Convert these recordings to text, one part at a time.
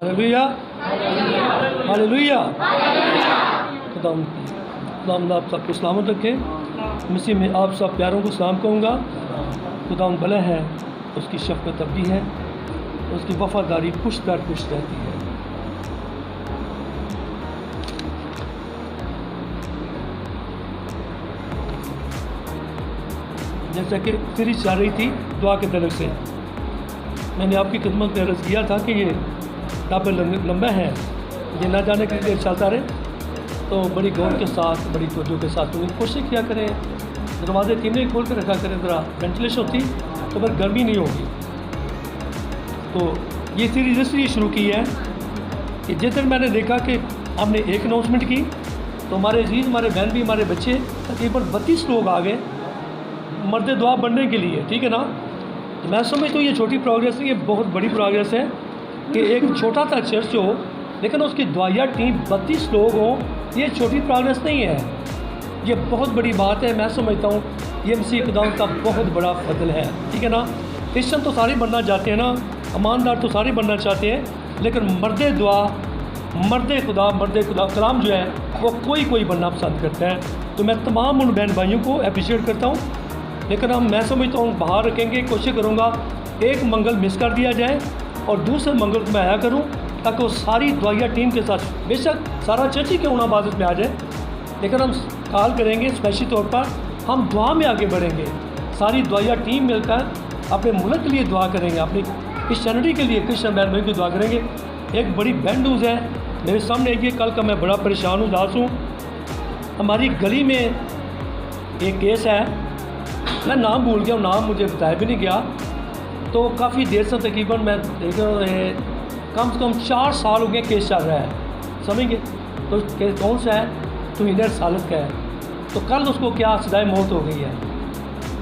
Hallelujah hallelujah. खुदा आप सबको सलामत रखें। मसीह में आप सब प्यारों को सलाम कहूँगा। खुदा भला है, उसकी शफ़क़त अबदी है, उसकी वफ़ादारी पुश्त दर पुश्त रहती है। जैसा कि सीरीज़ चल रही थी दुआ के तरफ से, मैंने आपकी खिदमत में अर्ज़ किया था कि ये काफ़ी लंबा है, ये ना जाने के लिए चलता रहे, तो बड़ी गौर के साथ, बड़ी तवज्जो के साथ सुनने की कोशिश किया करें। दरवाजे तीनों ही खोल कर रखा करें, ज़रा वेंटिलेशन होती तो फिर गर्मी नहीं होगी। तो ये सीरीज़ इसलिए शुरू की है कि जिस दिन मैंने देखा कि हमने एक अनाउंसमेंट की तो हमारे अजीज़, हमारे बहन भी, हमारे बच्चे तकरीबन 32 लोग आ गए मर्द दुआ बनने के लिए, ठीक है ना। तो मैं समझता हूँ ये छोटी प्रोग्रेस नहीं, ये बहुत बड़ी प्रोग्रेस है कि एक छोटा सा चर्च हो लेकिन उसकी दुआया टीम 32 लोग हों, ये छोटी प्रोग्रेस नहीं है, ये बहुत बड़ी बात है। मैं समझता हूँ ये मसीह खुदा का बहुत बड़ा फजल है, ठीक है ना। क्रिश्चन तो सारे बनना चाहते हैं ना, ईमानदार तो सारे बनना चाहते हैं, लेकिन मर्द दुआ, मर्द खुदा कलाम जो है वो कोई बनना पसंद करता है। तो मैं तमाम उन बहन भाइयों को अप्रिशिएट करता हूँ, लेकिन हम मैं समझता हूँ बाहर रखेंगे, कोशिश करूँगा एक मंगल मिस कर दिया जाए और दूसरे मंगल को मैं आया करूँ ताकि वो सारी दुआया टीम के साथ, बेशक सारा चर्च ही क्यों ना इबादत में आ जाए, लेकिन हम कॉल करेंगे स्पेशली तौर पर, हम दुआ में आगे बढ़ेंगे। सारी दुआया टीम मिलकर अपने मुल्क के लिए दुआ करेंगे, अपनी क्रिश्चियनिटी के लिए, क्रिश्चियन बहन भाई की दुआ करेंगे। एक बड़ी बैड न्यूज़ है मेरे सामने, ये कल का मैं बड़ा परेशान हूँ, उदास हूँ। हमारी गली में एक केस है, मैं नाम भूल गया, नाम मुझे बताया भी नहीं गया, तो काफ़ी देर से तकरीबन मैं देख कम से कम 4 साल हो गए केस चल रहा है, समझेंगे। तो केस कौन सा है, तो इनर सालत का है। तो कल उसको क्या सजाए मौत हो गई है,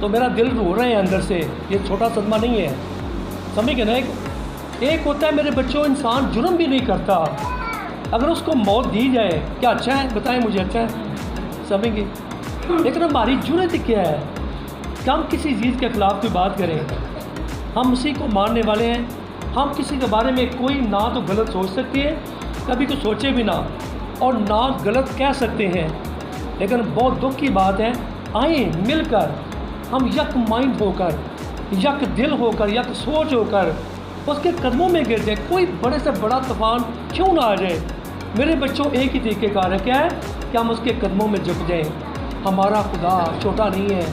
तो मेरा दिल रो रहा है अंदर से, ये छोटा सदमा नहीं है, समझेंगे ना। एक होता है मेरे बच्चों, इंसान जुर्म भी नहीं करता, अगर उसको मौत दी जाए क्या अच्छा है, बताएं मुझे, अच्छा है, समझेंगे। लेकिन हमारी जुर्रत क्या है कि हम किसी चीज़ के ख़िलाफ़ कोई बात करें। हम उसी को मानने वाले हैं, हम किसी के बारे में कोई ना तो गलत सोच सकते हैं, कभी कुछ सोचे भी ना, और ना गलत कह सकते हैं। लेकिन बहुत दुख की बात है, आए मिलकर हम यक माइंड होकर, यक दिल होकर, यक सोच होकर उसके कदमों में गिर जाए। कोई बड़े से बड़ा तूफान क्यों ना आ जाए, मेरे बच्चों एक ही तरीके का है, क्या है कि हम उसके कदमों में झुक जाएँ। हमारा खुदा छोटा नहीं है,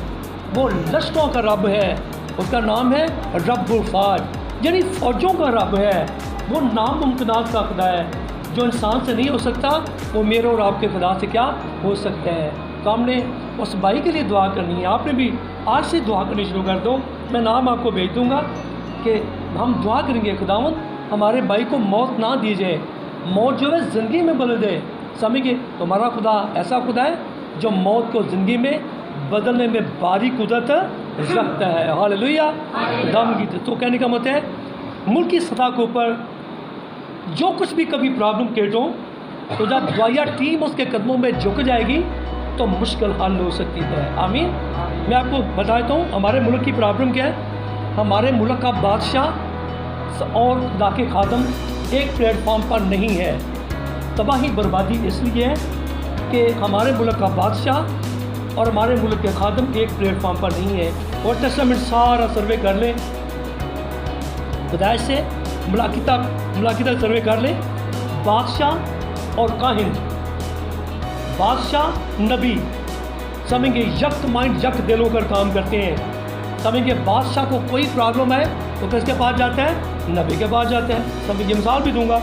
वो लश्करों का रब है, उसका नाम है रब्बुल फ़ौज, यानी फ़ौजों का रब है। वो नामुमकिनात का खुदा है, जो इंसान से नहीं हो सकता वो मेरे और आपके खुदा से क्या हो सकता है। तो हमने उस भाई के लिए दुआ करनी है, आपने भी आज से दुआ करनी शुरू कर दो। मैं नाम आपको भेज दूँगा कि हम दुआ करेंगे, खुदावंद हमारे भाई को मौत ना दी जाए, मौत जो है ज़िंदगी में बदल दे, समझिए। तो हमारा खुदा ऐसा खुदा है जो मौत को ज़िंदगी में बदलने में भारी कुदरत रखता है। हालेलुया, दम की। तो कहने का मतलब है मुल्क की सतह के ऊपर जो कुछ भी कभी प्रॉब्लम क्रिएट हो, तो जब दुआया टीम उसके कदमों में झुक जाएगी तो मुश्किल हल हो सकती है। आमीन। मैं आपको बताता हूँ हमारे मुल्क की प्रॉब्लम क्या है। हमारे मुल्क का बादशाह और खुदा के खादम एक प्लेटफॉर्म पर नहीं है। तबाही बर्बादी इसलिए है कि हमारे मुल्क का बादशाह और हमारे मुल्क के खादम एक प्लेटफॉर्म पर नहीं है। और टेस्टामेंट सारा सर्वे कर लें, हिदायत से मुलाकिता सर्वे कर लें। बादशाह और काहिन, बादशाह नबी, समझेंगे यक माइंड यक दिल होकर काम करते हैं। समझेंगे बादशाह को कोई प्रॉब्लम है तो किसके पास जाता है, नबी के पास जाता है। समझिए मिसाल भी दूंगा,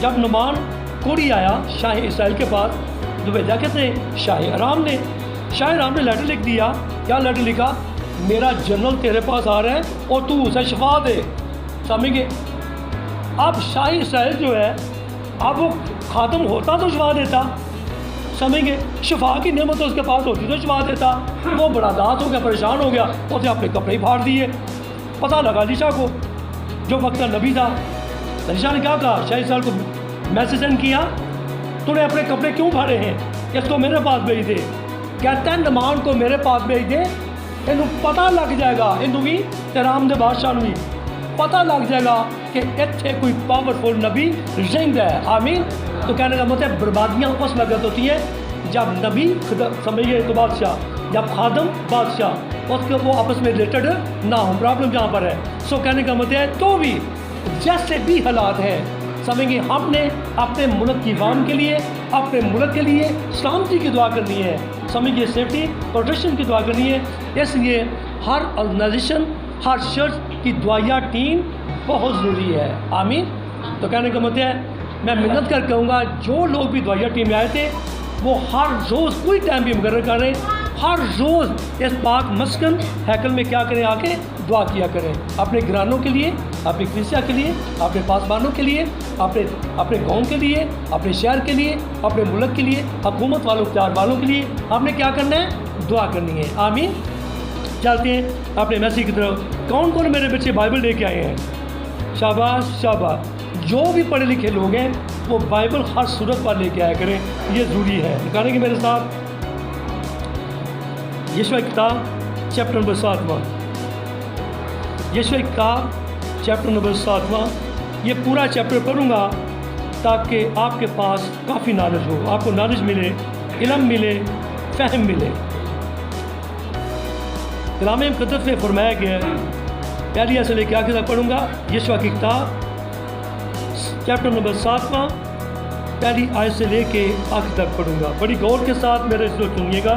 जब नुमान कोड़ी आया शाह इसराइल के पास, तो भेजा कैसे, शाह आराम ने लेटर लिख दिया। क्या लेटर लिखा, मेरा जनरल तेरे पास आ रहा है और तू उसे शफा दे। समझिए अब शाह इसराइल जो है, अब वो खातम होता तो शफा देता, समझेंगे शफा की नेमत उसके पास होती तो शफा देता। वो बड़ा दास हो गया, परेशान हो गया, उसने अपने कपड़े ही फाड़ दिए। पता लगा अलीशा को, जो वक्त का नबी था, अलीशा ने क्या कहा, शाह इसराइल को मैसेज सेंड किया, तूने अपने कपड़े क्यों फाड़े हैं, इसको मेरे पास भेज दे। कहता है नमान को मेरे पास भेज दे, इनू पता लग जाएगा, इनू भी तेराम दे बादशाह भी पता लग जाएगा कि इतने कोई पावरफुल नबी जिंदा है। आमीन। तो कहने का मतलब बर्बादियाँ उस वक्त होती हैं जब नबी समझिए तो बादशाह, जब खादम बादशाह, उसके वो आपस में रिलेटेड ना हो। प्रॉब्लम जहाँ पर है। सो कहने का मतलब है तो भी जैसे भी हालात हैं, समझिए हमने अपने मुल्क की वाम के लिए, अपने मुल्क के लिए सलामती की दुआ करनी है, समझिए सेफ्टी प्रोटेक्शन की दुआ करनी है। इसलिए हर ऑर्गेनाइजेशन, हर चर्च की दुआया टीम बहुत ज़रूरी है। आमीन। तो कहने का मतलब है मैं मिन्नत कर कहूँगा जो लोग भी दुआया टीम में आए थे वो हर रोज़ कोई टाइम भी मुकर्रर करें, हर रोज़ इस पाक मस्कन हैकल में क्या करें, आके दुआ किया करें अपने घरानों के लिए, अपनी कलीसिया के लिए, अपने पासबानों के लिए, अपने गांव के लिए, अपने शहर के लिए, अपने मुल्क के लिए, हुकूमत वालों इख्तियार वालों के लिए आपने क्या करना है, दुआ करनी है। आमीन। चलते हैं अपने मैसेज की तरफ। कौन कौन मेरे बच्चे बाइबल लेके आए हैं? शाबाश शाबाश। जो भी पढ़े लिखे लोग हैं वो बाइबल हर सूरत पर लेके आया करें, ये ज़रूरी है। निकालेंगे मेरे साथ यशवा किताब चैप्टर नंबर 7वां, यशवा किताब चैप्टर नंबर 7वां। ये पूरा चैप्टर पढ़ूँगा ताकि आपके पास काफ़ी नॉलेज हो, आपको नॉलेज मिले, इल्म मिले, फ़हम मिले। कलाम मुक़द्दस में फरमाया गया है, पहली ऐसे लेके आगे तक पढ़ूँगा। यशवा की किताब चैप्टर नंबर 7वां, पहली आयत से लेके आखिर तक पढ़ूँगा। बड़ी गौर के साथ मेरे इसको सुनिएगा।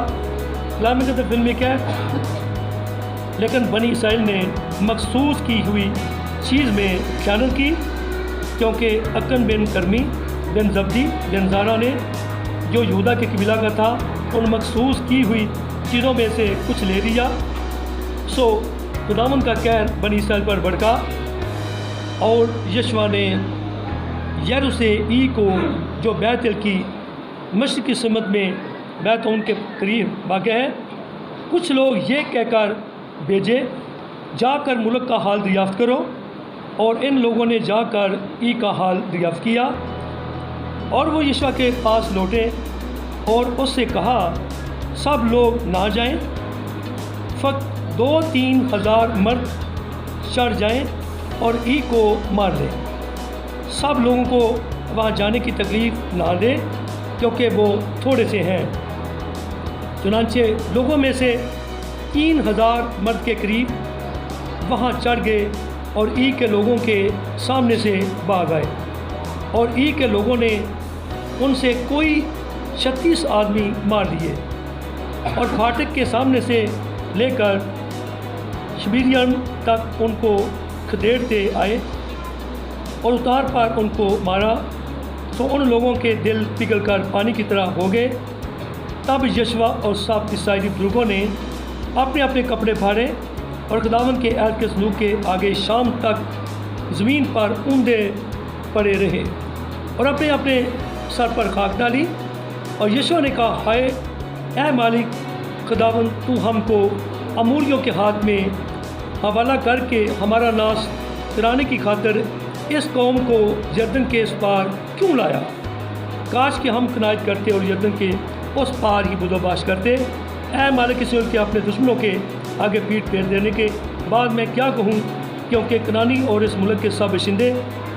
कलाम मुक़द्दस फिल्म में क्या है? लेकिन बनी इसराइल ने मखसूस की हुई चीज़ में खयानत की, क्योंकि अकन बिन करमी बिन जब्दी बिन ज़ारा ने, जो यहूदा के कबीला का था, उन मखसूस की हुई चीज़ों में से कुछ ले लिया। सो खुदावन का कहर बनी इसराइल पर भड़का और यशवा ने यरू से ई को, जो बैतल की मशरिक़ की समत में बैतून के करीब वाक़ है, कुछ लोग ये कहकर भेजे, जाकर मुल्क का हाल दरियाफ़्त करो। और इन लोगों ने जाकर ई का हाल दरियाफ़्त किया और वो यशवा के पास लौटे और उससे कहा, सब लोग ना जाएं, फ़कत 2-3 हज़ार मर्द चढ़ जाएं और ई को मार दें। सब लोगों को वहाँ जाने की तकलीफ़ ना दें, क्योंकि वो थोड़े से हैं। चुनांचे लोगों में से 3,000 मर्द के करीब वहाँ चढ़ गए और ई के लोगों के सामने से भाग आए। और ई के लोगों ने उनसे कोई 36 आदमी मार दिए और फाटक के सामने से लेकर शबीरियन तक उनको खदेड़ते आए और उतार पर उनको मारा। तो उन लोगों के दिल पिघलकर पानी की तरह हो गए। तब यशवा और सब इस्राएली बुजुर्गों ने अपने अपने कपड़े फाड़े और खुदावंद के ऐद के सलूक के आगे शाम तक ज़मीन पर ऊंधे पड़े रहे और अपने अपने सर पर खाक डाली। और यशवा ने कहा, हाय ऐ मालिक खुदावंद, तू हमको अमूरियों के हाथ में हवाला करके हमारा नाश कराने की खातिर इस कौम को यरदन के इस पार क्यों लाया? काश कि हम कनायत करते और यरदन के उस पार ही बुदोबाश करते। ऐ मालिक इसराइल के अपने दुश्मनों के आगे पीठ फेर देने के बाद मैं क्या कहूँ, क्योंकि कनानी और इस मुल्क के सब बाशिंदे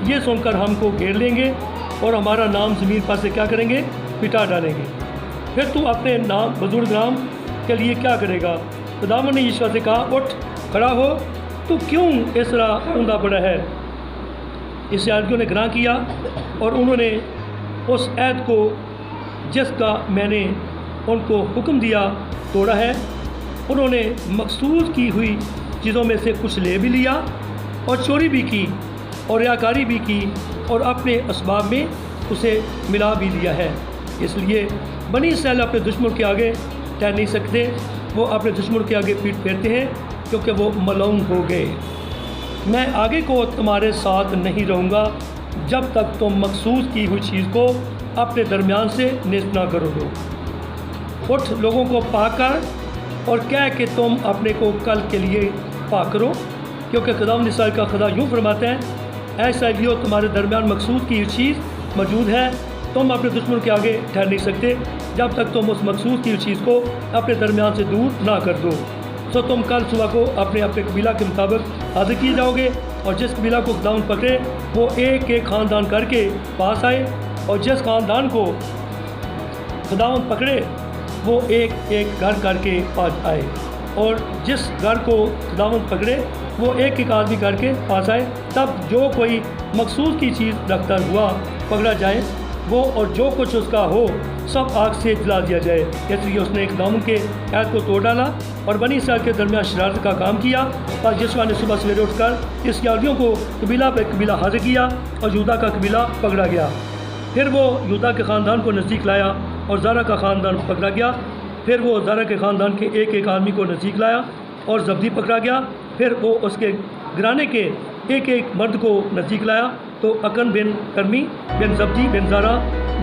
ये सुनकर हमको घेर लेंगे और हमारा नाम ज़मीन पर से क्या करेंगे, मिटा डालेंगे। फिर तू अपने नाम बुजुर्ग नाम के लिए क्या करेगा? खुदावंद ने यीशु से कहा, उठ खड़ा हो, तू क्यों इस तरह ऊंधा पड़ा है? इसराइलियों ने गुनाह किया और उन्होंने उस ऐद को जिसका मैंने उनको हुक्म दिया तोड़ा है। उन्होंने मखसूस की हुई चीज़ों में से कुछ ले भी लिया और चोरी भी की और रियाकारी भी की और अपने असबाब में उसे मिला भी दिया है। इसलिए बनी इसराइल अपने दुश्मन के आगे ठहर नहीं सकते, वो अपने दुश्मन के आगे पीठ फेरते हैं क्योंकि वो मलूम हो गए। मैं आगे को तुम्हारे साथ नहीं रहूँगा जब तक तुम मखसूस की हुई चीज़ को अपने दरमियान से नेस्त ना करोगे। उठ लोगों को पाकर और कह कि तुम अपने को कल के लिए पाक करो, क्योंकि खुदावंद इसराइल का खुदा यूँ फरमाता है, ऐ इसराइलियों तुम्हारे दरमियान मखसूस की हुई चीज़ मौजूद है, तुम अपने दुश्मन के आगे ठहर नहीं सकते जब तक तुम उस मखसूस की हुई चीज़ को अपने दरमियान से दूर ना कर दो। सो तुम कल सुबह को अपने अपने कबीला के मुताबिक हाजिर किए जाओगे और जिस कबीला को खुदावंद पकड़े वो एक एक ख़ानदान करके पास आए, और जिस ख़ानदान को खुदावंद पकड़े वो एक एक घर करके पास आए, और जिस घर को खुदावंद पकड़े वो एक एक आदमी करके पास आए। तब जो कोई मखसूस की चीज़ रखता हुआ पकड़ा जाए वो और जो कुछ उसका हो सब आग से जला दिया जाए। इसलिए उसने खुदावंद के ऐद को तोड़ डाला और बनी इसराइल के दरमियान शरारत का काम किया। पर यहोशुआ ने सुबह सवेरे उठकर इसराइलियों को कबीला पर कबीला हाजिर किया और यहूदा का कबीला पकड़ा गया। फिर वो यहूदा के ख़ानदान को नज़दीक लाया और ज़ारा का ख़ानदान पकड़ा गया। फिर वो ज़ारा के ख़ानदान के एक एक आदमी को नज़दीक लाया और जब्दी पकड़ा गया। फिर वो उसके घराने के एक एक मर्द को नज़दीक लाया तो अकन बिन करमी बिन जब्दी बिन ज़ारा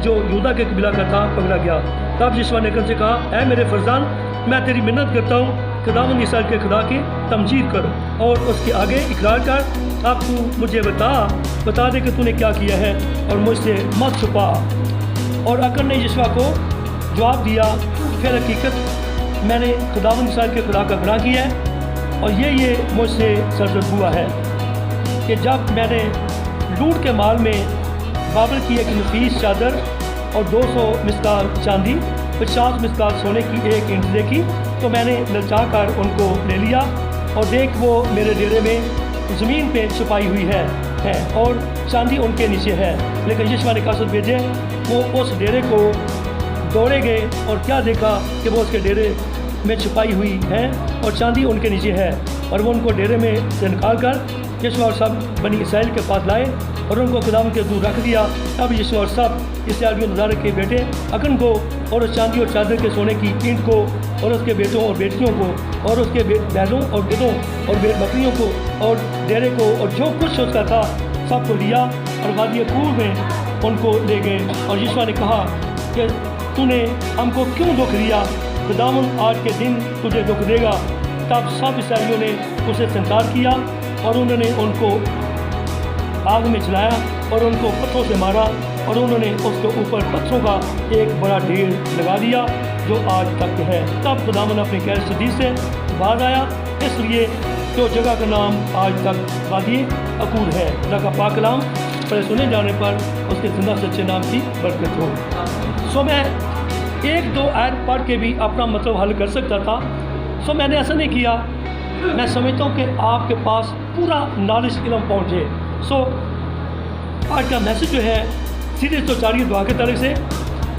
जो यहूदा के कबीला का था पकड़ा गया। तब यहोशुआ ने अकन से कहा, ऐ मेरे फरजान, मैं तेरी मिन्नत करता हूँ, खुदावंद इसराइल के खुदा की तमजीद कर और उसके आगे इकरार कर। अब तू मुझे बता दे कि तूने क्या किया है और मुझसे मत छुपा। और अकन ने यहोशुआ को जवाब दिया, फिर हकीकत मैंने खुदावंद इसराइल के खुदा का गुनाह किया है और ये मुझसे सरजद हुआ है कि जब मैंने लूट के माल में बाबर की एक नफीस चादर और 200 मिसकाल चांदी 50 मिसकाल सोने की एक ईंट देखी तो मैंने ललचा कर उनको ले लिया और देख वो मेरे डेरे में ज़मीन पे छुपाई हुई है और चांदी उनके नीचे है। लेकिन यहोशुआ ने कासद भेजे, वो उस डेरे को दौड़े गए और क्या देखा कि वो उसके डेरे में छुपाई हुई है और चांदी उनके नीचे है। और वो उनको डेरे में से निकाल कर यहोशुआ और सब बनी इसराइल के पास लाए और उनको खुदावंद के दूर रख दिया। तब यहोशुआ और सब इसराइलियों नज़ारे के बेटे अकन को और उस चांदी और चादर के सोने की ईंट को और उसके बेटों और बेटियों को और उसके बैलों और गिदों और बकरियों को और डेरे को और जो कुछ उसका था सबको लिया और वादी कूर में उनको ले गए। और यहोशुआ ने कहा कि तूने हमको क्यों दुख दिया, खुदावंद आज के दिन तुझे दुख देगा। तब सब इसराइलियों ने उसे संकार किया और उन्होंने उनको आग में जलाया और उनको पत्थरों से मारा और उन्होंने उसके ऊपर पत्थरों का एक बड़ा ढेर लगा दिया जो आज तक है। तब खुदावंद अपने गैर शदीद से बाज आया, इसलिए जो जगह का नाम आज तक वादी अकूर है। खुदा का पाक कलाम पर सुने जाने पर उसके जिंदा सच्चे नाम की बरकत हो। सो मैं एक दो आयत पढ़ के भी अपना मतलब हल कर सकता था। सो मैंने ऐसा नहीं किया। मैं समझता हूँ कि आपके पास पूरा नॉलेज इल्म पहुँचे। सो आज का मैसेज जो है सीधे तो चारिए दुआ के तरफ से,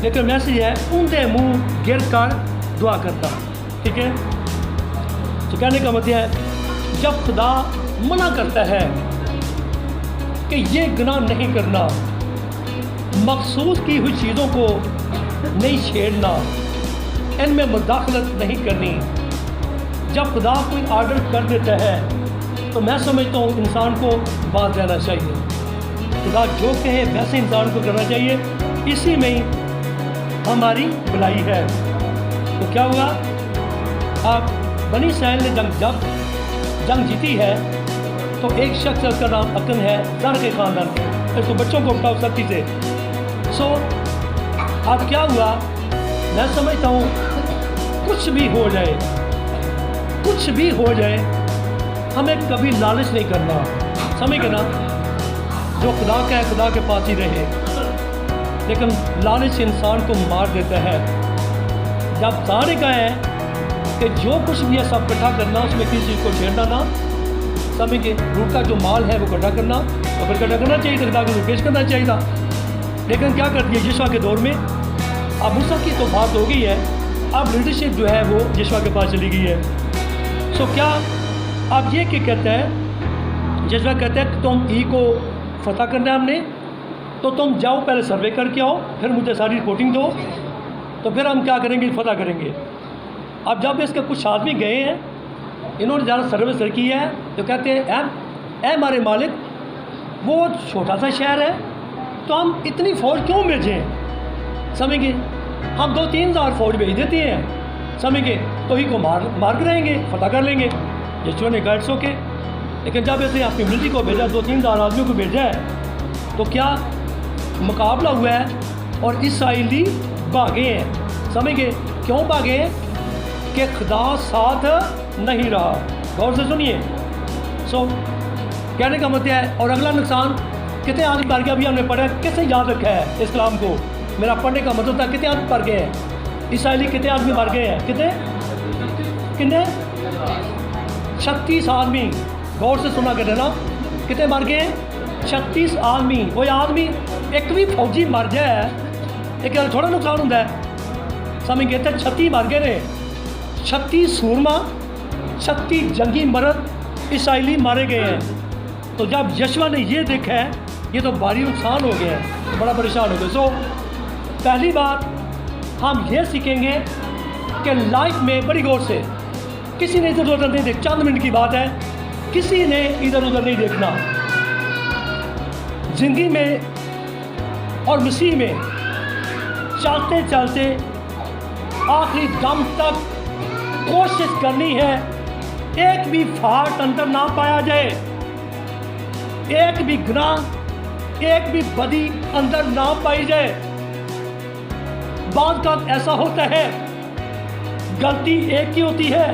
लेकिन मैसेज है ऊंधे मुँह गिर कर दुआ करता। ठीक है, तो कहने का मतलब है जब खुदा मना करता है कि ये गुनाह नहीं करना, मखसूस की हुई चीज़ों को नहीं छेड़ना, इनमें मुदाखलत नहीं करनी, जब खुदा कोई आर्डर कर देता है तो मैं समझता हूँ इंसान को बात रहना चाहिए। खुदा जो कहे वैसे इंसान को करना चाहिए, इसी में ही हमारी भलाई है। तो क्या हुआ, आप बनी इसराइल ने जंग जीती है तो एक शख्स का नाम अकन है, ज़र के ख़ानदान के, इसको बच्चों को उठाओ सख्ती से। सो अब क्या हुआ, मैं समझता हूँ कुछ भी हो जाए हमें कभी लालच नहीं करना, समझ गए ना। जो खुदा का है खुदा के पास ही रहे, लेकिन लालच इंसान को मार देता है। जब सारे का है कि जो कुछ भी है सब इकट्ठा करना, उसमें किसी चीज़ को छेड़ना ना, समझ के रूट का जो माल है वो इकट्ठा करना, तो फिर इकट्ठा करना चाहिए, खुदा को पेश करना चाहिए था। लेकिन क्या कर दिया यहोशुआ के दौर में, अब मूसा की तो बात हो गई है, अब लीडरशिप जो है वो यहोशुआ के पास चली गई है। सो क्या अब ये क्या कहता है, यहोशुआ कहता है कि तुम ई को फतह करना है हमने, तो तुम जाओ पहले सर्वे करके आओ, फिर मुझे सारी रिपोर्टिंग दो, तो फिर हम क्या करेंगे, फतह करेंगे। अब जब इसके कुछ आदमी गए हैं, इन्होंने ज़्यादा सर्वे की है, तो कहते हैं ऐ हमारे मालिक, वो छोटा सा शहर है तो हम इतनी फ़ौज क्यों भेजें, समझेंगे हम 2-3 हज़ार फ़ौज भेज देते हैं, समझेंगे तो ही को मार रहेंगे, फतह कर लेंगे। यहोशुआ ने गाइड्स के, लेकिन जब ऐसे अपनी मिलिट्री को भेजा, 2-3 हज़ार आदमियों को भेजा है, तो क्या मुकाबला हुआ है और इसराइली भागे हैं। समझेंगे क्यों भागे हैं कि खुदा साथ नहीं रहा। गौर से सुनिए। सो कहने का मतलब है। और अगला नुकसान, कितने आदमी मर गए, अभी हमने पढ़ा, किसने याद रखा है इस कलाम को? मेरा पढ़ने का मतलब था कितने आदमी मर गए हैं, इसराइली कितने आदमी मर गए हैं, कितने 36 आदमी। गौर से सुना कर ना, कितने मर गए हैं? 36 आदमी। कोई आदमी एक भी फौजी मर जाए एक थोड़ा नुकसान होता है, समझ गए? तो 36 मर गए ने, 36 सूरमा, 36 जंगी मर्द इसराइली मारे गए हैं। तो जब यशवा ने ये देखा है, ये तो भारी नुकसान हो गया है, तो बड़ा परेशान हो गया। सो पहली बात हम ये सीखेंगे कि लाइफ में बड़ी गौर से, किसी ने इधर उधर नहीं देख, चंद मिनट की बात है, किसी ने इधर उधर नहीं देखना। जिंदगी में और मसीह में चलते चलते आखिरी दम तक कोशिश करनी है एक भी फाल्ट अंदर ना पाया जाए, एक भी गुनाह, एक भी बदी अंदर ना पाई जाए। बाद का ऐसा होता है, गलती एक की होती है,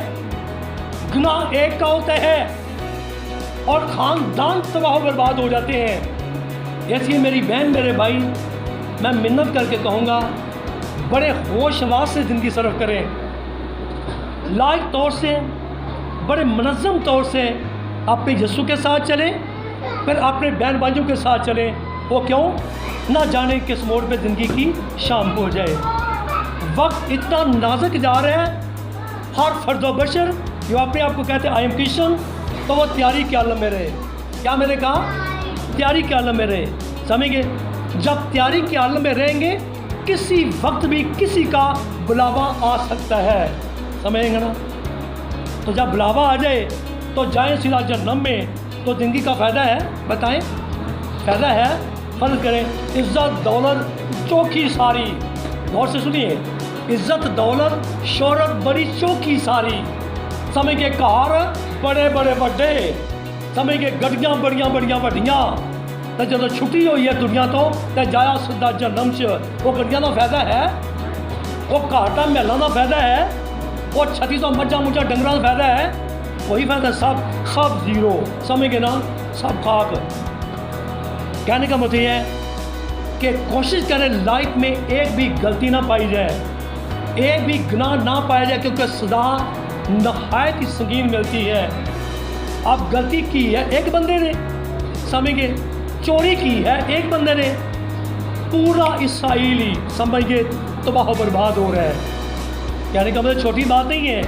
गुनाह एक का होता है और खानदान तबाह बर्बाद हो जाते हैं। इसलिए मेरी बहन, मेरे भाई, मैं मिन्नत करके कहूँगा, बड़े होश हवास से ज़िंदगी सर्व करें, लायक तौर से, बड़े मनज़्ज़म तौर से अपने यीशु के साथ चलें, फिर अपने बहन भाइयों के साथ चलें। वो क्यों? ना जाने किस मोड़ पे ज़िंदगी की शाम हो जाए। वक्त इतना नाजुक जा रहा है, हर फर्दो बशर जो अपने आप को कहते हैं आई एम क्रिश्चियन, तो वो तैयारी के आलम में रहे। क्या मैंने कहा? तैयारी के आलम में रहे। समझिए, जब तैयारी के आलम में रहेंगे, किसी वक्त भी किसी का बुलावा आ सकता है, समझेंगे ना? तो जब बुलावा आ जाए तो जाएं सीधा जन्नत में। तो ज़िंदगी का फ़ायदा है, बताएं? फ़ायदा है। फर्ज करें, इज़्ज़त दौलत चौकी सारी, गौर से सुनिए, इज़्ज़त दौलत शोहरत बड़ी चौकी सारी, समय के कार बड़े बड़े बड़े, समय के गड्डियाँ बड़ियाँ बड़ियाँ वड्डियाँ, तो जो छुट्टी हुई है दुनिया तो जाया सीधा जन्नत च। वो गड्डियाँ का फ़ायदा है, वो घाटा महलों का फ़ायदा है, वो 3600 मज्जा मुझा डंगर का फ़ायदा है, वही फ़ायदा सब ज़ीरो, समझ के ना, सब खाक। कहने का मतलब है कि कोशिश करें लाइफ में एक भी गलती ना पाई जाए, एक भी गुनाह ना पाया जाए, क्योंकि सज़ा नहायत ही संगीन मिलती है। अब गलती की है एक बंदे ने, समझिए, चोरी की है एक बंदे ने, पूरा इसराइली समझिए तबाह बर्बाद हो रहा है। कहने का मतलब छोटी बात नहीं है।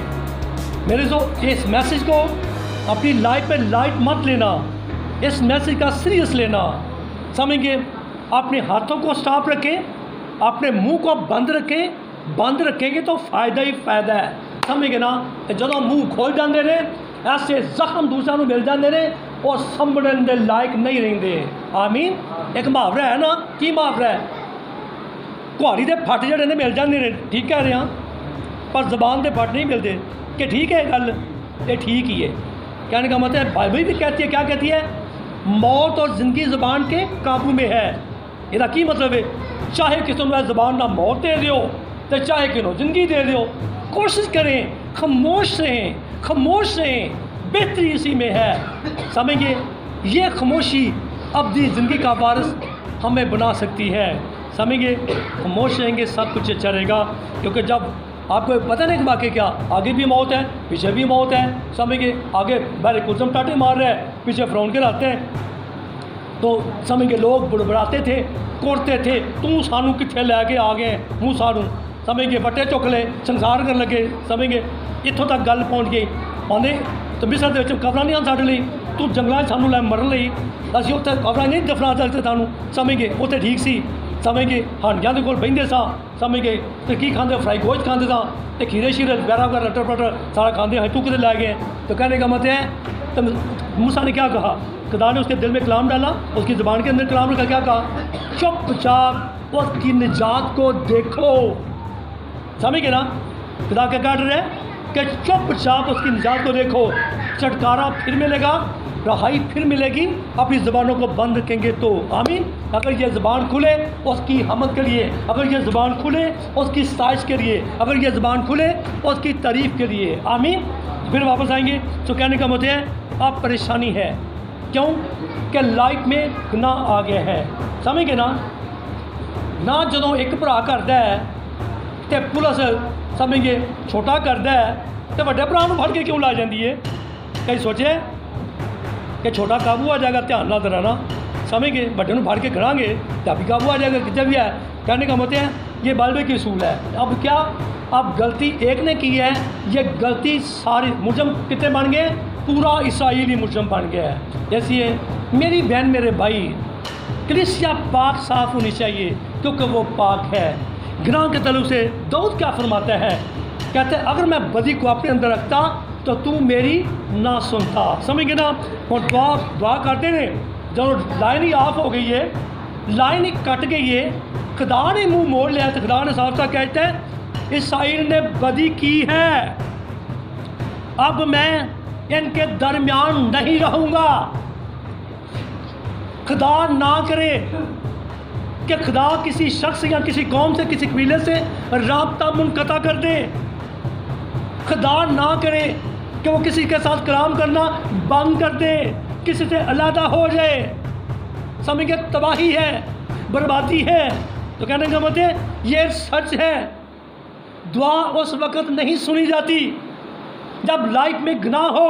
मेरे तो इस मैसेज को अपनी लाइफ में लाइट मत लेना, इस मैसेज का सीरियस लेना। समझिए, अपने हाथों को स्टॉप रखें, अपने मुंह को बंद रखें। बंद रखेंगे तो फ़ायदा ही फ़ायदा है, समझिए ना? जो मुँह खोल जाते रहे, ऐसे जख्म दूसरों को मिल जाते रहे और संभलने के लायक नहीं रहेंगे। आमीन। एक मुहावरा है ना, की मुहावरा है? कुहाड़ी के फट जड़े ने मिल जाते रहे, ठीक कह रहे हैं, पर जबान के फट नहीं मिलते। कि ठीक है गल, ये ठीक ही है। कहने का मतलब है, बाइबल भी कहती है, क्या कहती है? मौत और ज़िंदगी ज़बान के काबू में है। इसका की मतलब है? चाहे किसी को ज़बान ना मौत दे दो, तो चाहे कि ज़िंदगी दे दो, कोशिश करें खामोश रहें, खामोश रहें, बेहतरी इसी में है। समझिए, ये खामोशी अब्दी ज़िंदगी का वारिस हमें बना सकती है। समझिए, खामोश रहेंगे सब कुछ अच्छा रहेगा, क्योंकि जब आपको पता नहीं कि बाकी क्या, आगे भी मौत है, पीछे भी मौत है। समझिए, आगे बैरे कुलसम टाटे मार रहे हैं, पीछे फ्रौन के रहते हैं। तो समझिए, लोग बुड़बड़ाते थे, कोड़ते थे, तू सानू कितने लैके आ गए मुँह सानू, समझिए, बट्टे चुक ले, संसार करन लगे। समझिए, इत्थों तक गल पहुँच गई। आँदे तंबिसर दे विच कबरां नहीं साडे लई, तू जंगलां सानू लै मरन लई, असीं उत्थे कबरां नहीं दफना सकते सानू। समझिए, उत्थे ठीक सी, समझिए, हांडियां दे कोल बहिंदे सा, समझिए, तो की खाते फ्राई गोश्त खाते सा, तो खीरे शीरे वगैरह वगैरह लटर पटर सारा खाते हैं। तू कितने लै गए? तो कहने का मतलब है, तो मूसा ने क्या कहा? खुदा ने उसके दिल में कलाम डाला, उसकी ज़बान के अंदर कलाम रखा। क्या कहा? चुपचाप उसकी निजात को देखो। समझिए ना, खुदा क्या काट रहे हैं कि चुपचाप उसकी निजात को देखो। छुटकारा फिर मिलेगा, रहाई फिर मिलेगी, अपनी ज़बानों को बंद रखेंगे तो। आमीन। अगर ये ज़बान खुले उसकी हमद के लिए, अगर ये ज़बान खुले उसकी साइश के लिए, अगर ये ज़बान खुले उसकी तारीफ़ के लिए। आमीन। फिर वापस आएंगे। तो कहने का मतलब है, आप परेशानी है, क्यों कि लाइफ में गुनाह आ गया है। समझ गए ना ਜਦੋਂ ਇੱਕ ਭਰਾ ਕਰਦਾ ਹੈ ਤੇ ਪੁਲਿਸ ਸਮਝ ਗਏ ਛੋਟਾ ਕਰਦਾ ਹੈ ਤੇ ਵੱਡੇ ਭਰਾ ਨੂੰ ਫੜ ਕੇ ਕਿਉਂ ਲਾ ਜਾਂਦੀ ਹੈ। ਕਈ ਸੋਚੇ कि छोटा काबू आ जाएगा, ध्यान ना कराना। समझ गए, बड़े ਨੂੰ ਫੜ के करांगे तो अभी काबू आ जाएगा कितने भी है। कहने का मतलब है ये बालवे की सूल है। अब क्या, अब गलती एक ने की है, ये गलती सारी मुजरम कितने बन गए, पूरा इसराइली मुजरम बन गया है। जैसे मेरी बहन मेरे भाई कलीसिया पाक साफ होनी चाहिए क्योंकि वो पाक है। गुनाह के तलु से दाऊद क्या फरमाता है, कहते हैं अगर मैं बदी को अपने अंदर रखता तो तू मेरी ना सुनता। समझ गए ना। और दुआ करते ने जब लाइन ही ऑफ हो गई है, लाइन ही कट गई है, खुदा ने मुंह मोड़ लिया तो खुदा ने साफ साफ कहते हैं इसराइल ने बदी की है, अब मैं इनके दरमियान नहीं रहूँगा। खुदा ना करे कि खुदा किसी शख्स या किसी कौम से, किसी कबीले से राब्ता मुनक़ता कर दे। खुदा ना करे कि वो किसी के साथ कलाम करना बंद कर दे, किसी से अलहदा हो जाए। समझ के तबाही है, बर्बादी है। तो कहने का मतलब ये सच है, दुआ उस वक़्त नहीं सुनी जाती जब लाइफ में गुनाह हो,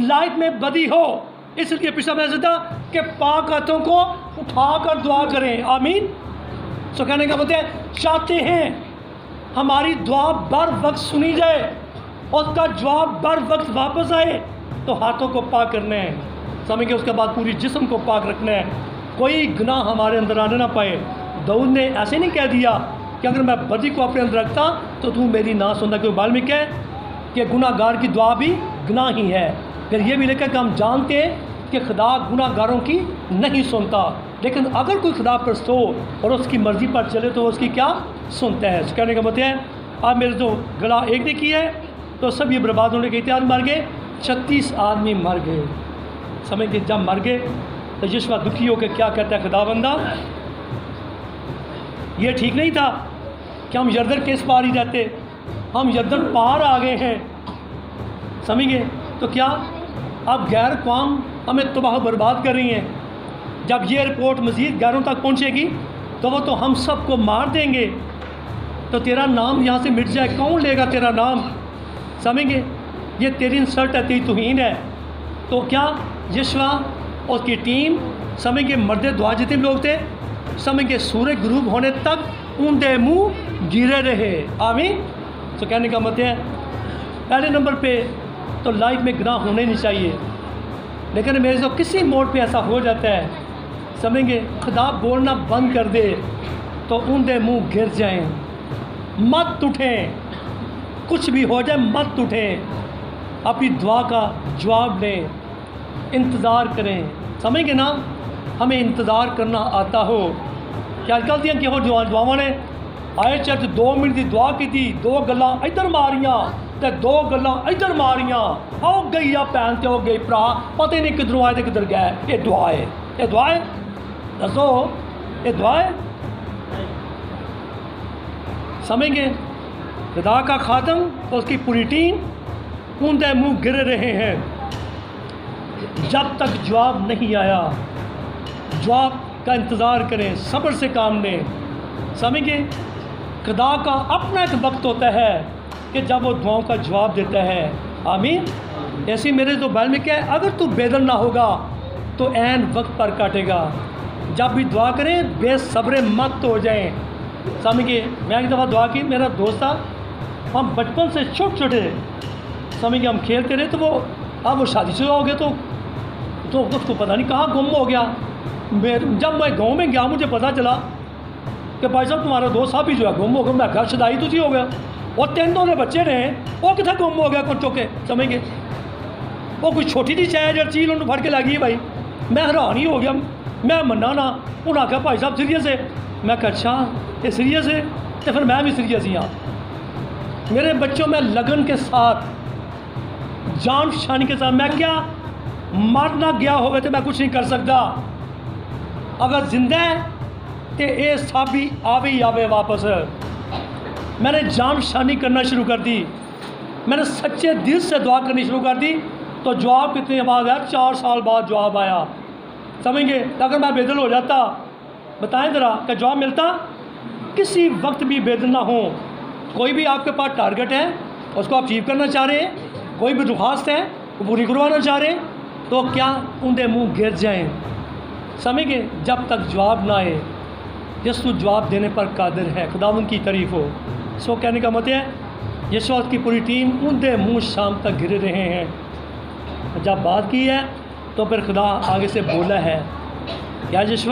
लाइफ में बदी हो। इसलिए पिछला मैसेज था कि पाक हाथों को उठाकर दुआ करें। आमीन। तो कहने का मतलब चाहते हैं हमारी दुआ बर वक्त सुनी जाए, उसका जवाब बर वक्त वापस आए, तो हाथों को पाक करना है। समझ के उसके बाद पूरी जिस्म को पाक रखना है, कोई गुनाह हमारे अंदर आने ना पाए। दाऊद ने ऐसे नहीं कह दिया कि अगर मैं बदी को अपने अंदर रखता तो तू मेरी ना सुनता, क्योंकि वाल्मीकि है कि गुनाहगार की दुआ भी गुनाह ही है। फिर ये भी लिखा कि हम जानते हैं कि खुदा गुनाहगारों की नहीं सुनता, लेकिन अगर कोई खुदा पर सो और उसकी मर्ज़ी पर चले तो उसकी क्या सुनता है। कहने का मतलब है अब मेरे तो गला एक ने किया है तो सब ये बर्बाद होने के इत्यादि मर गए, 36 आदमी मर गए। समझ के जब मर गए तो यीशु दुखी होकर क्या कहता है, खुदाबंदा ये ठीक नहीं था कि हम यरदन किस पार ही रहते, हम यरदन पार आ गए हैं। समझ गए, तो क्या अब गैर कौम हमें तबाह बर्बाद कर रही हैं। जब ये रिपोर्ट मज़ीद गैरों तक पहुँचेगी तो वो तो हम सबको मार देंगे, तो तेरा नाम यहाँ से मिट जाए, कौन लेगा तेरा नाम। समझेंगे, ये तेरी इंसल्ट है, तेरी तौहीन है। तो क्या यशवा और उसकी टीम समझेंगे, मर्द दुआ जितने लोग थे समझेंगे सूरज गुरूब होने तक उनके मुंह गिरे रहे। आमीन। तो कहने का मतलब है पहले नंबर पे तो लाइफ में गुनाह होने नहीं चाहिए, लेकिन मेरे से किसी मोड़ पे ऐसा हो जाता है, समझेंगे खुदा बोलना बंद कर दे तो उनके मुंह गिर जाएं। मत उठें, कुछ भी हो जाए मत उठें, अपनी दुआ का जवाब लें, इंतज़ार करें। समझेंगे ना, हमें इंतज़ार करना आता हो। कि अजकल दियाँ किहो दुआवां ने आए चर्च 2 मिनट की दुआ की थी, 2 गल्लां इधर मारियां तो 2 गल्लां इधर मारियां, आओ गई आ भैन ते हो गई भरा, पता ही नहीं किधरों आए तो किधर गए। ये दुआ है, ये दुआ है, दसो ये दुआ है। समझेंगे, खुदा का खातम और उसकी पूरी टीम उनके मुँह गिर रहे हैं जब तक जवाब नहीं आया। जवाब का इंतज़ार करें, सब्र से काम लें। समझेंगे, खुदा का अपना एक वक्त होता है कि जब वो दुआओं का जवाब देता है। आमीन। ऐसी मेरे तो बैल में क्या है, अगर तू बेदल ना होगा तो ऐन वक्त पर काटेगा। जब भी दुआ करें बेसब्रे मत हो जाएं। समझिए, मैं एक दफ़ा दुआ की, मेरा दोस्त था, हम बचपन से छोटे छोटे समझिए हम खेलते रहे, तो वो अब वो शादीशुदा हो गया तो उसको पता नहीं कहाँ गुम हो गया। जब मैं गांव में गया मुझे पता चला कि भाई साहब तुम्हारा दोस्त साहब भी जो है गुम हो गया। मैं घर शदाई तो हो गया, और 3 दो बच्चे ने वो कितना गुम हो गया कुछ चौके। समझिए, वो कुछ छोटी जी चाहे जो चीज़ उन्होंने फड़ के लगी है भाई। मैं हैरान ही हो गया, मैं मन्ना ना। उन्हें आख्या भाई साहब सीरियस है। मैं कहा अच्छा ये सीरियस है, तो फिर मैं भी सीरियस ही हाँ। मेरे बच्चों में लगन के साथ, जान शान के साथ, मैं क्या मर ना गया होगा तो मैं कुछ नहीं कर सकता। अगर जिंदा है तो ये सब भी आवे ही आवे वापस। मैंने जान शानी करना शुरू कर दी, मैंने सच्चे दिल से दुआ करनी शुरू कर दी। तो जवाब कितने बाद आया? 4 साल बाद जवाब आया। समझेंगे? अगर मैं बेदल हो जाता, बताएं ज़रा, क्या जवाब मिलता? किसी वक्त भी बेदल ना हो। कोई भी आपके पास टारगेट है, उसको आप अचीव करना चाह रहे हैं, कोई भी दरख्वास्त है वो पूरी करवाना चाह रहे हैं, तो क्या उनके मुँह गिर जाएँ? समझेंगे? जब तक जवाब ना आए, यीशु जवाब देने पर कादिर है। खुदावंद की तारीफ़ हो। सो कहने का मतलब है यीशु की पूरी टीम उनके मुँह शाम तक गिर रहे हैं। जब बात की है तो फिर खुदा आगे से बोला है, या यीशु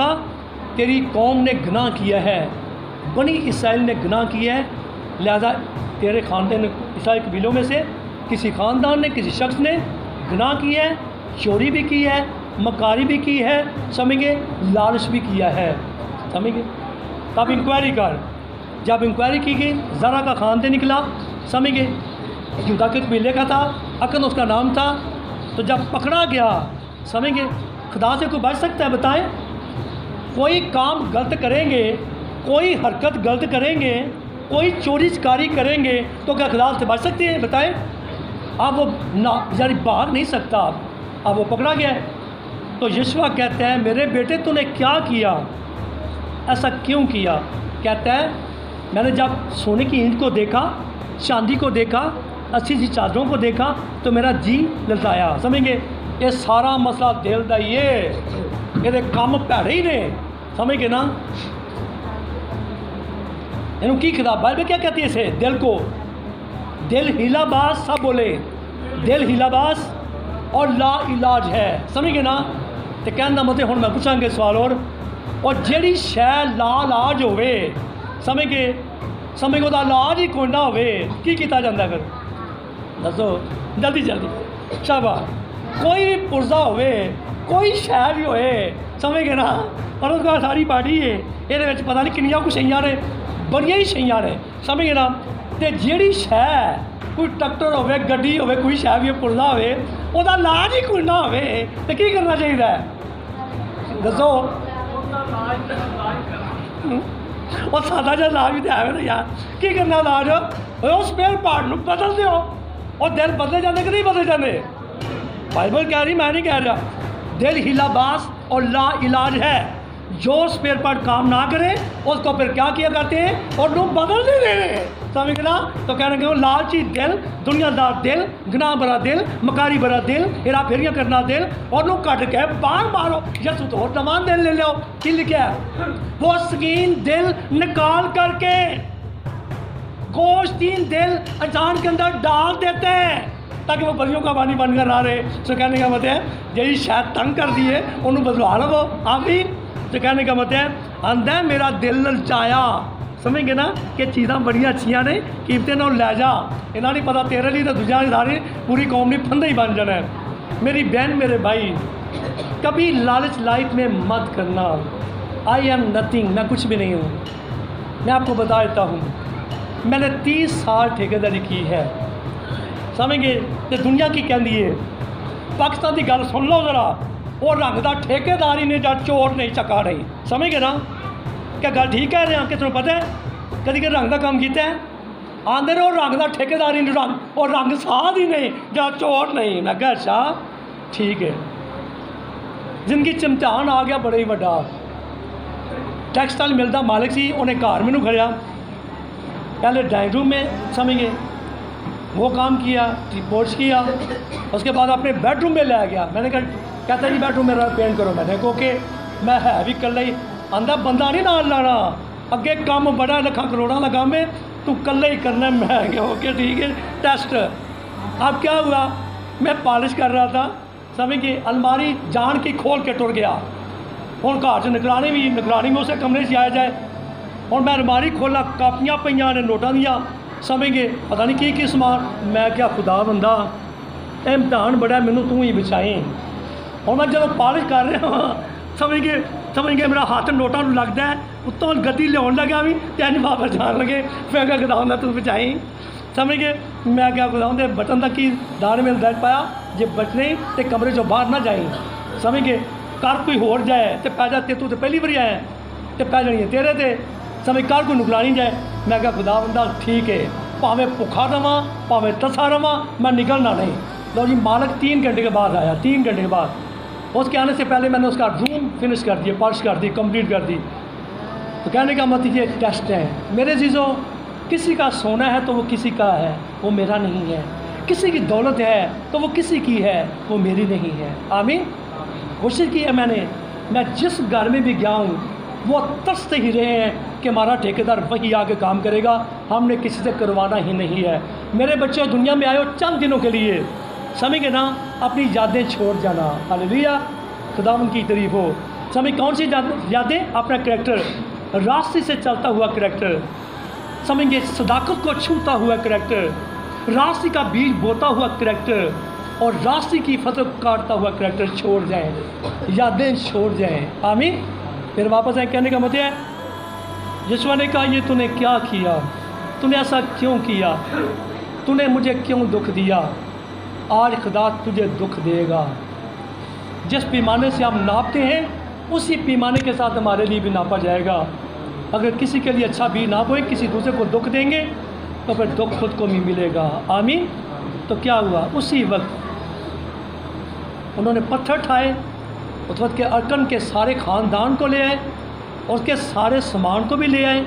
तेरी कौम ने गुनाह किया है, बनी इसराइल ने गुनाह किया है, लिहाजा तेरे ख़ानदान इसराइल कबीलों में से किसी ख़ानदान ने, किसी शख्स ने गुनाह किया है, चोरी भी की है, मकारी भी की है, समझेंगे, लालच भी किया है। समझेंगे? तब इंक्वायरी कर। जब इंक्वायरी की गई, ज़रा का ख़ानदान निकला, समझेंगे, यूदा के कबीले का था, अकन उसका नाम था। तो जब पकड़ा गया, समझेंगे, खुदा से कोई बच सकता है? बताएं। कोई काम गलत करेंगे, कोई हरकत गलत करेंगे, कोई चोरी चकारी करेंगे, तो क्या खुदा से बच सकते हैं? बताएं। अब वो ना यानी भाग नहीं सकता। अब वो पकड़ा गया है। तो यीशु कहता है, मेरे बेटे तूने क्या किया, ऐसा क्यों किया? कहता है, मैंने जब सोने की ईंट को देखा, चांदी को देखा, अच्छी सी चादरों को देखा, तो मेरा जी ललचाया। समझेंगे? ये सारा मसला दिल का ये काम भैड़े ही ने। समझेंगे ना? इन्हों की किताब बाइबल क्या कहती है इसे? दिल को, दिल हिलाबाज, सब बोले दिल हिलाबाज और ला इलाज है। समझेंगे ना? तो कहना मतलब हुण मैं पूछांगे सवाल और जेड़ी शै ला इलाज होवे, समझे उसका इलाज ही कोई ना होवे, की किया जाता? फिर दसो जल्दी जल्दी। शाबाश। कोई भी पुरजा होवे, कोई शै भी होए, समझे ना, और उसका सारी पार्टी है ये पता नहीं किनिया कुछ शइयां ने, बड़िया ही शइयां ने। समझे ना? तो जेड़ी शै, कोई ट्रैक्टर होवे, गड्डी होवे, कोई शै भी पुरजा होवे, उसका इलाज ही कोई ना होवे, तो की करना चाहिए? दसो। और सादा जहा इलाज भी तो है ना यार, की करना इलाज? उस स्पेयर पार्ट को बदल दो, और दिल बदले जाते कि नहीं बदले जाते? बाइबल कह रही, मैं नहीं कह रहा। दिल हिलाबास और ला इलाज है। जो स्पेयर पार्ट काम ना करे उसको फिर क्या किया करते हैं? और लोग बदल नहीं दे रहे। समझना? तो कहने के लालची दिल, दुनियादार दिल, गुनाह भरा दिल, मकारी भरा दिल, हेरा फेरियाँ करना दिल, और लोग कट के बाहर मारो। यसु तो और तमाम दिल ले लो। की लिखा है? वो सकीन दिल निकाल करके गोश्तीन दिल अजान के अंदर डाल देते हैं, ताकि वो बलियों का पानी बनकर आ रहे। तो कहने का मतलब है जी शायद तंग कर दिए उन्होंने बदलवा लो। आमीन। तो कहने का मतलब है आंदा मेरा दिल ललचाया। समझेंगे ना कि चीज़ां बड़ियां अच्छियां ने, कीमतें ना लै जा, इन्हें नहीं पता तेरे लिए तो दूजा सारी पूरी कौम ने फंदे ही बन जाना है। मेरी बहन, मेरे भाई, कभी लालच लाइफ में मत करना। आई एम नथिंग, मैं कुछ भी नहीं हूँ। मैं आपको बता देता हूँ, मैंने 30 साल ठेकेदारी की है। समझेंगे? तो दुनिया की कहती है, पाकिस्तान की गल सुन लो जरा, वो रंग का ठेकेदार ही ने जा चोर नहीं चका रही। समझ गए ना? क्या गल ठीक कह रहे हैं? कि तुम्हें पता है कभी कि रंग का काम किया है? आंदे रहो रंग का ठेकेदार ही रंग, और रंग साध ही नहीं, जा चोर नहीं। मैं कहा अच्छा ठीक है। जिंदगी च इम्तिहान आ गया बड़ा ही बड़ा। टैक्सटाइल मिल का मालिक सी, उन्हें घर मैनू खड़िया, पहले ड्राइंग रूम में, समझिए, वो काम किया, रिपोर्ट्स किया, उसके बाद अपने बेडरूम में ले गया। मैंने कहा, कहता जी बेडरूम मेरा पेंट करो। मैंने कहा ओके, मैं है भी कल ही, आंदा बंदा नहीं नाल लाना, अगे काम बड़ा लखा करोड़ा लगा में, तू कल ही करना। मैं क्या ओके ठीक है। टेस्ट अब क्या हुआ, मैं पॉलिश कर रहा था, समझिए, अलमारी जान की खोल के टुर गया। हूँ घर च निगरानी में उसे कमरे से आया जाए। हूँ मैं अलमारी खोला, कापियाँ पईयां ने नोटां दियां, समझिए, पता नहीं की समान। मैं क्या खुदा बंदा, इम्तिहान बड़ा, मैनू तू ही बचाई। हूँ मैं जब पॉलिश कर रहा, समझिए मेरा हाथ नोटा लगता है, उत्तों गड्डी लिया लग्या भी, तीन वापस जान लगे। मैं क्या खुदा तू बचाई। समझिए, मैं क्या खुदा बटन तक ही दाने में दर्द पाया, जे बचने तो कमरे चो बाहर ना जाए। समझिए, कर कोई होर जाए तो पै जा, तू तो पहली बारी आया तो पै जानी है तेरे ते। समझ कर कोई नुकरानी जाए। मैं क्या खुदा बंदा ठीक है, भावें भुखा रवां, भावें तसा रवां, मैं निकलना नहीं। लो जी मालिक 3 घंटे के बाद आया, 3 घंटे के बाद। उसके आने से पहले मैंने उसका रूम फिनिश कर दिया, पॉलिश कर दी, कंप्लीट कर दी। तो कहने का मतलब ये टेस्ट है मेरे जीजों, किसी का सोना है तो वो किसी का है, वो मेरा नहीं है। किसी की दौलत है तो वो किसी की है, वो मेरी नहीं है। आमीन। कोशिश की है मैंने, मैं जिस घर में भी गया हूँ वो तरसते ही रहे हैं कि हमारा ठेकेदार वही आके काम करेगा, हमने किसी से करवाना ही नहीं है। मेरे बच्चों दुनिया में आए हो चंद दिनों के लिए, समझ के ना अपनी यादें छोड़ जाना। हालेलुया, खुदावंद की तारीफ हो। समझ कौन सी यादें? अपना करैक्टर, रास्ते से चलता हुआ करैक्टर, समझिए सदाकत को छूता हुआ करैक्टर, रास्ते का बीज बोता हुआ करैक्टर और रास्ते की फसल काटता हुआ करैक्टर छोड़ जाएं, यादें छोड़ जाएं। आमीन। फिर वापस आए, कहने का मतलब है यीशु ने कहा ये तूने क्या किया, तूने ऐसा क्यों किया, तूने मुझे क्यों दुख दिया। आज खुदा तुझे दुख देगा। जिस पैमाने से हम नापते हैं उसी पैमाने के साथ हमारे लिए भी नापा जाएगा। अगर किसी के लिए अच्छा भी ना बोए, किसी दूसरे को दुख देंगे तो फिर दुख खुद को भी मिलेगा। आमीन। तो क्या हुआ, उसी वक्त उन्होंने पत्थर ठाए, उस वक्त के अरकन के सारे ख़ानदान को ले आए और उसके सारे सामान को भी ले आए,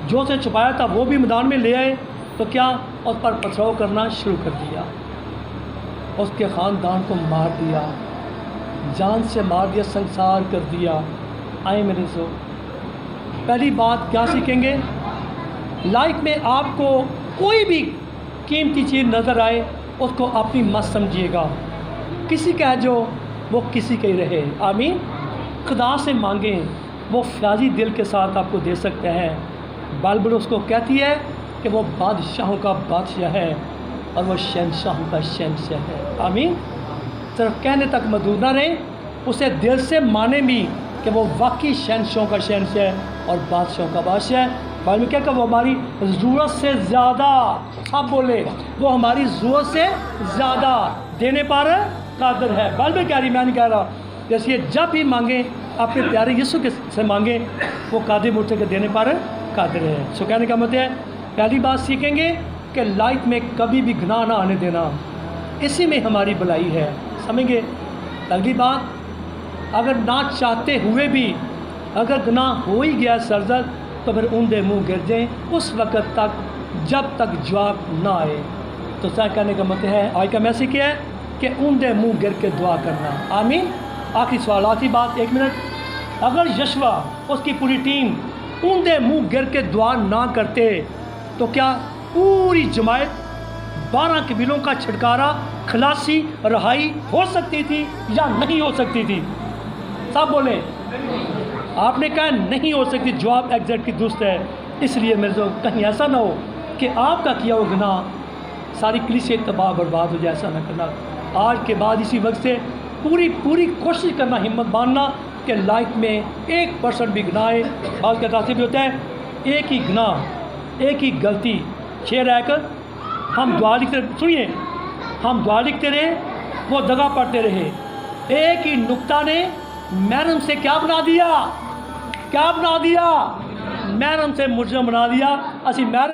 जो से छुपाया था वो भी मैदान में ले आए। तो क्या, उस पर पथराव करना शुरू कर दिया, उसके ख़ानदान को मार दिया, जान से मार दिया, संसार कर दिया। आए मेरे सो, पहली बात क्या सीखेंगे, लाइफ में आपको कोई भी कीमती चीज़ नज़र आए उसको अपनी मत समझिएगा। किसी का है जो वो किसी का ही रहे। आमीन। खुदा से मांगें, वो फ्याजी दिल के साथ आपको दे सकते हैं। बाइबल उसको कहती है कि वो बादशाहों का बादशाह है और वो शहंशाहों का शहंशाह है। आमीन। सिर्फ कहने तक महदूद ना रहे, उसे दिल से माने भी कि वो वाकई शहंशाहों का शहंशाह है और बादशाहों का बादशाह है। बाइबल में क्या कहा, वो हमारी ज़रूरत से ज़्यादा, आप बोले, वो हमारी ज़रूरत से ज़्यादा देने पर कादिर है। बाइबल कह रही, मैं नहीं कह रहा। जैसे ये जब भी मांगे अपने प्यारे यीशु के से मांगे, वो कादिर मुझसे के देने पर कादिर है। सो कहने का मतलब है, पहली बात सीखेंगे कि लाइफ में कभी भी गुनाह ना आने देना, इसी में हमारी भलाई है। समझेंगे। अगली बात, अगर ना चाहते हुए भी अगर गुनाह हो ही गया सरजर, तो फिर ऊंधे मुँह गिर जाएँ उस वक़्त तक जब तक जवाब ना आए। तो क्या कहने का मतलब है, आज का मैसेज क्या है कि ऊंधे मुँह गिर के दुआ करना। आमीन। आखिरी सवाल, आखिरी बात, 1 मिनट। अगर यशवा उसकी पूरी टीम ऊंधे मुँह गिर के दुआ ना करते तो क्या पूरी जमायत 12 कबीलों का छुटकारा, खलासी, रहाई हो सकती थी या नहीं हो सकती थी? सब बोले। आपने कहा नहीं हो सकती। जवाब एग्जैक्टली दुरुस्त है। इसलिए मेरे को कहीं ऐसा ना हो कि आपका किया वो गुनाह सारी कलीसिया तबाह बर्बाद हो जाए, ऐसा ना करना। आज के बाद इसी वक्त से पूरी कोशिश करना, हिम्मत बांधना कि लाइफ में 1% भी गुनाह है। बात का तासीर भी होता है, एक ही गुनाह, एक ही गलती, 6 रहकर हम दुआ लिखते, सुनिए, हम दुआ लिखते रहे, वो दगा पढ़ते रहे। एक ही नुक्ता ने मैरम से क्या बना दिया, क्या बना दिया, मैरम से मुजरम बना दिया। असी मैरम